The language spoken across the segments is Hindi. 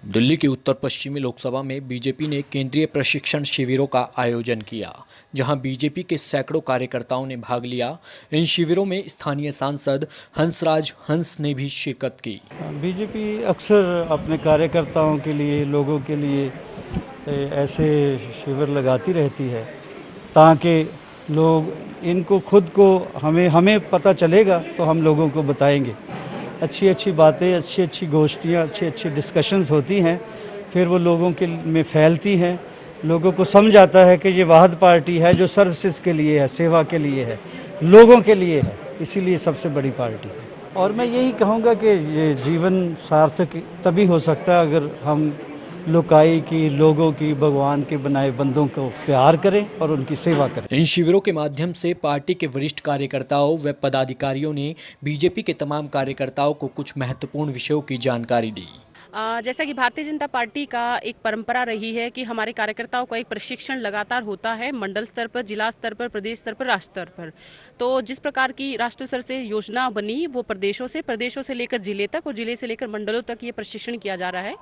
दिल्ली के उत्तर पश्चिमी लोकसभा में बीजेपी ने केंद्रीय प्रशिक्षण शिविरों का आयोजन किया, जहां बीजेपी के सैकड़ों कार्यकर्ताओं ने भाग लिया। इन शिविरों में स्थानीय सांसद हंसराज हंस ने भी शिरकत की। बीजेपी अक्सर अपने कार्यकर्ताओं के लिए, लोगों के लिए ऐसे शिविर लगाती रहती है ताकि लोग इनको खुद को हमें पता चलेगा तो हम लोगों को बताएंगे। अच्छी अच्छी बातें, अच्छी अच्छी गोष्ठियाँ, अच्छी अच्छी डिस्कशंस होती हैं, फिर वो लोगों के में फैलती हैं। लोगों को समझ आता है कि ये वाहिद पार्टी है जो सर्विसेज के लिए है, सेवा के लिए है, लोगों के लिए है, इसीलिए सबसे बड़ी पार्टी है। और मैं यही कहूँगा कि ये जीवन सार्थक तभी हो सकता है अगर हम लोकाई की, लोगों की, भगवान के बनाए बंदों को प्यार करें और उनकी सेवा करें। इन शिविरों के माध्यम से पार्टी के वरिष्ठ कार्यकर्ताओं व पदाधिकारियों ने बीजेपी के तमाम कार्यकर्ताओं को कुछ महत्वपूर्ण विषयों की जानकारी दी। जैसा कि भारतीय जनता पार्टी का एक परंपरा रही है कि हमारे कार्यकर्ताओं का एक प्रशिक्षण लगातार होता है, मंडल स्तर पर, जिला स्तर पर, प्रदेश स्तर पर, राष्ट्र स्तर पर। तो जिस प्रकार की राष्ट्र स्तर से योजना बनी, वो प्रदेशों से लेकर जिले तक और जिले से लेकर मंडलों तक ये प्रशिक्षण किया जा रहा है,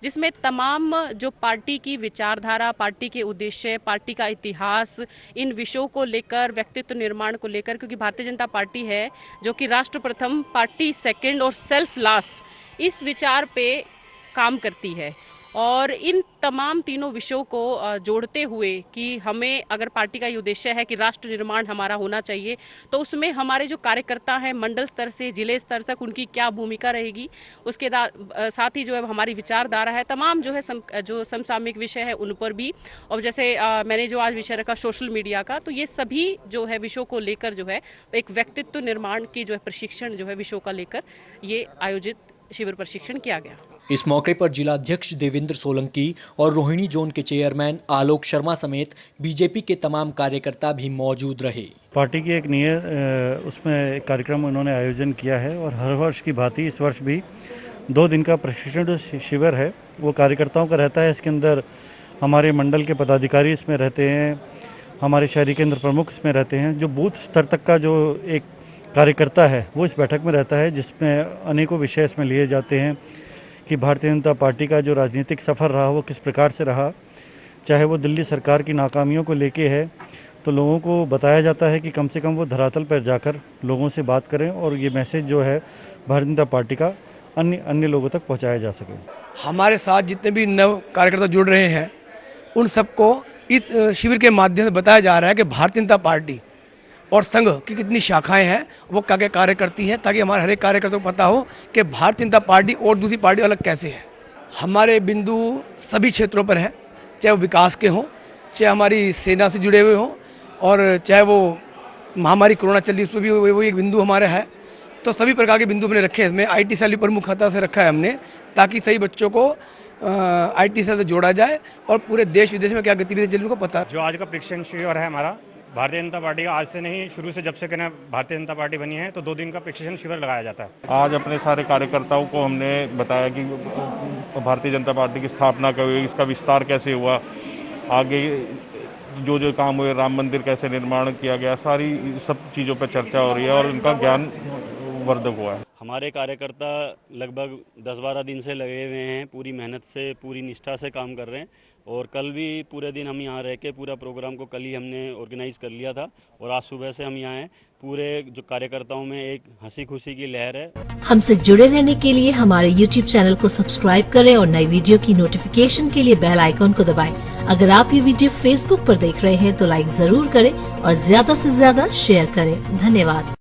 जिसमें तमाम जो पार्टी की विचारधारा, पार्टी के उद्देश्य, पार्टी का इतिहास, इन विषयों को लेकर, व्यक्तित्व निर्माण को लेकर, क्योंकि भारतीय जनता पार्टी है जो कि राष्ट्र प्रथम, पार्टी सेकेंड और सेल्फ लास्ट, इस विचार पे काम करती है। और इन तमाम तीनों विषयों को जोड़ते हुए कि हमें, अगर पार्टी का ये उद्देश्य है कि राष्ट्र निर्माण हमारा होना चाहिए, तो उसमें हमारे जो कार्यकर्ता हैं मंडल स्तर से जिले स्तर तक, उनकी क्या भूमिका रहेगी, उसके साथ ही जो है हमारी विचारधारा है, तमाम जो है जो समसामयिक विषय है उन पर भी। और जैसे मैंने जो आज विषय रखा सोशल मीडिया का, तो ये सभी जो है विषयों को लेकर जो है एक व्यक्तित्व निर्माण की जो है प्रशिक्षण जो है विषयों का लेकर ये आयोजित शिविर प्रशिक्षण किया गया। इस मौके पर जिलाध्यक्ष देवेंद्र सोलंकी और रोहिणी जोन के चेयरमैन आलोक शर्मा समेत बीजेपी के तमाम कार्यकर्ता भी मौजूद रहे। पार्टी की एक उसमें कार्यक्रम उन्होंने आयोजन किया है और हर वर्ष की भांति इस वर्ष भी 2 दिन का प्रशिक्षण शिविर है वो कार्यकर्ताओं का रहता है। इसके अंदर हमारे मंडल के पदाधिकारी इसमें रहते हैं, हमारे शहरी केंद्र प्रमुख इसमें रहते हैं, जो बूथ स्तर तक का जो एक कार्यकर्ता है वो इस बैठक में रहता है, जिसमें अनेकों विषय इसमें लिए जाते हैं कि भारतीय जनता पार्टी का जो राजनीतिक सफ़र रहा वो किस प्रकार से रहा। चाहे वो दिल्ली सरकार की नाकामियों को लेके है, तो लोगों को बताया जाता है कि कम से कम वो धरातल पर जाकर लोगों से बात करें और ये मैसेज जो है भारतीय जनता पार्टी का अन्य लोगों तक पहुंचाया जा सके। हमारे साथ जितने भी नव कार्यकर्ता जुड़ रहे हैं उन सबको इस शिविर के माध्यम से बताया जा रहा है कि भारतीय जनता पार्टी और संघ की कितनी शाखाएं हैं, वो क्या क्या कार्य करती हैं, ताकि हमारे हर एक कार्यकर्ता को पता हो कि भारतीय जनता पार्टी और दूसरी पार्टी अलग कैसे है। हमारे बिंदु सभी क्षेत्रों पर हैं, चाहे वो विकास के हों, चाहे हमारी सेना से जुड़े हुए हों, और चाहे वो महामारी कोरोना चल रही है उस पर भी वो एक बिंदु हमारा है। तो सभी प्रकार के बिंदु हमने रखे हैं। इसमें IT सेल भी प्रमुखता से रखा है हमने, ताकि सही बच्चों को IT सेल से जोड़ा जाए और पूरे देश विदेश में क्या गतिविधियाँ चल रही उनको पता। जो आज का प्रशिक्षण शिविर है हमारा भारतीय जनता पार्टी का, आज से नहीं, शुरू से जब से कहना भारतीय जनता पार्टी बनी है तो 2 दिन का प्रशिक्षण शिविर लगाया जाता है। आज अपने सारे कार्यकर्ताओं को हमने बताया कि भारतीय जनता पार्टी की स्थापना कब हुई, इसका विस्तार कैसे हुआ, आगे जो जो काम हुए, राम मंदिर कैसे निर्माण किया गया, सारी सब चीज़ों पर चर्चा हो रही है और उनका ज्ञान वर्धक हुआ है। हमारे कार्यकर्ता लगभग 10-12 दिन से लगे हुए हैं, पूरी मेहनत से, पूरी निष्ठा से काम कर रहे हैं। और कल भी पूरे दिन हम यहाँ रह के पूरा प्रोग्राम को कल ही हमने ऑर्गेनाइज़ कर लिया था और आज सुबह से हम यहाँ हैं। पूरे जो कार्यकर्ताओं में एक हंसी खुशी की लहर है। हमसे जुड़े रहने के लिए हमारे YouTube चैनल को सब्सक्राइब करें और नई वीडियो की नोटिफिकेशन के लिए बेल आइकॉन को दबाएं। अगर आप ये वीडियो Facebook पर देख रहे हैं तो लाइक जरूर करें और ज्यादा से ज्यादा शेयर करें। धन्यवाद।